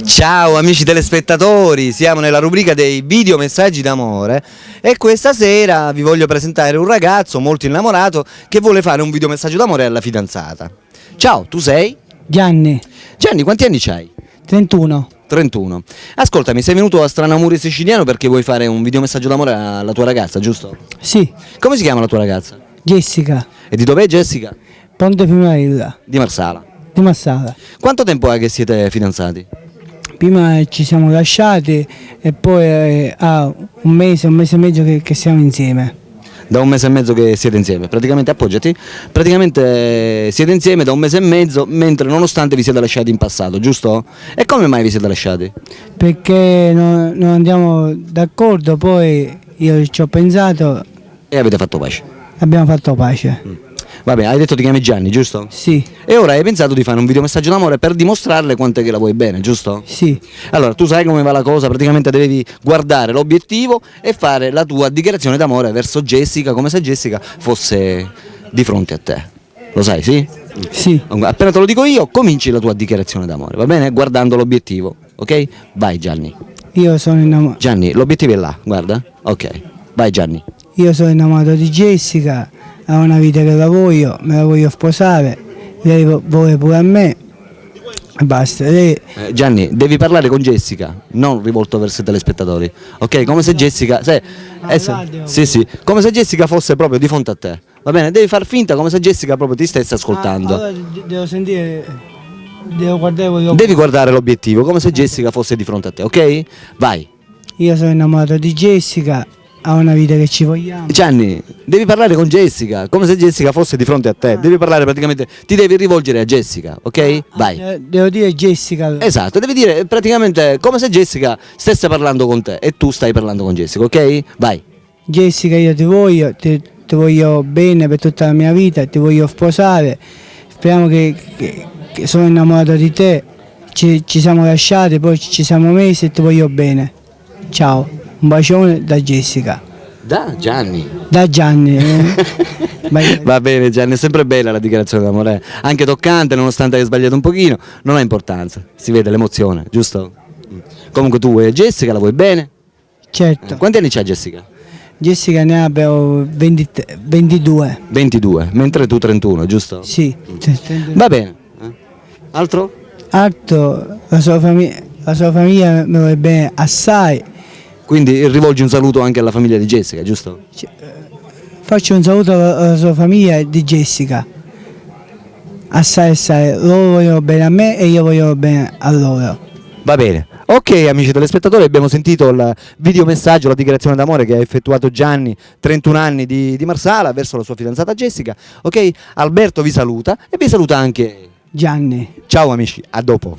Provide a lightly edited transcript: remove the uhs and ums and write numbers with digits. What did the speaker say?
Ciao amici telespettatori, siamo nella rubrica dei video messaggi d'amore e questa sera vi voglio presentare un ragazzo molto innamorato che vuole fare un video messaggio d'amore alla fidanzata. Ciao, tu sei? Gianni, Gianni, quanti anni c'hai? 31. 31. Ascoltami, sei venuto a Stranamuri Siciliano perché vuoi fare un video messaggio d'amore alla tua ragazza, giusto? Sì, Come si chiama la tua ragazza? Jessica, E di dov'è Jessica? Ponte Primarella, Di Marsala. di Massara. Quanto tempo è che siete fidanzati? Prima ci siamo lasciati e poi ha un mese e mezzo che siamo insieme. Da un mese e mezzo che siete insieme, praticamente appoggiati, praticamente siete insieme da un mese e mezzo, mentre nonostante vi siete lasciati in passato, giusto? E come mai vi siete lasciati? Perché non andiamo d'accordo, poi io ci ho pensato, E avete fatto pace. abbiamo fatto pace. Vabbè, hai detto ti chiami Gianni, giusto? Sì, E ora hai pensato di fare un video messaggio d'amore per dimostrarle quanto è che la vuoi bene, giusto? sì, Allora, tu sai come va la cosa, praticamente devi guardare l'obiettivo e fare la tua dichiarazione d'amore verso Jessica, come se Jessica fosse di fronte a te. Lo sai, sì? sì. Appena te lo dico io, cominci la tua dichiarazione d'amore, va bene? Guardando l'obiettivo, ok? Vai Gianni. Io sono innamorato. Gianni, l'obiettivo è là, guarda. Ok, vai Gianni. Io sono innamorato di Jessica, ha una vita che la voglio, me la voglio sposare, lei vuole pure a me, e basta. Lei, Gianni, devi parlare con Jessica, non rivolto verso i telespettatori, ok? Come se Jessica, sì, sì, come se Jessica fosse proprio di fronte a te, va bene? Devi far finta come se Jessica proprio ti stesse ascoltando. allora devo sentire, devo guardare quello. Devi guardare l'obiettivo, come se Jessica fosse di fronte a te, ok? Vai. Io sono innamorato di Jessica, ha una vita che ci vogliamo. Gianni, devi parlare con Jessica, come se Jessica fosse di fronte a te, devi parlare praticamente, ti devi rivolgere a Jessica, ok? Vai. Devo dire Jessica. Esatto, devi dire praticamente come se Jessica stesse parlando con te e tu stai parlando con Jessica, ok? Vai. Jessica, io ti voglio, ti voglio bene per tutta la mia vita, ti voglio sposare. Speriamo che sono innamorato di te. Ci siamo lasciati, poi ci siamo messi e ti voglio bene. Ciao. Un bacione da Jessica. Da Gianni. Da Gianni. Vai. Va bene Gianni, è sempre bella la dichiarazione d'amore, anche toccante nonostante hai sbagliato un pochino, non ha importanza, si vede l'emozione, giusto? Comunque tu vuoi Jessica, la vuoi bene? Certo. Quanti anni c'ha Jessica? Jessica ne ha 22. 22, mentre tu 31, giusto? Sì. Va bene. Altro? Altro, la sua famiglia mi vuole bene assai. Quindi rivolgi un saluto anche alla famiglia di Jessica, giusto? Faccio un saluto alla sua famiglia e di Jessica. Assai, assai. Loro vogliono bene a me e io voglio bene a loro. Va bene. Ok amici telespettatori, abbiamo sentito il videomessaggio, la dichiarazione d'amore che ha effettuato Gianni, 31 anni di Marsala, verso la sua fidanzata Jessica. Ok, Alberto vi saluta e vi saluta anche Gianni. ciao amici, a dopo.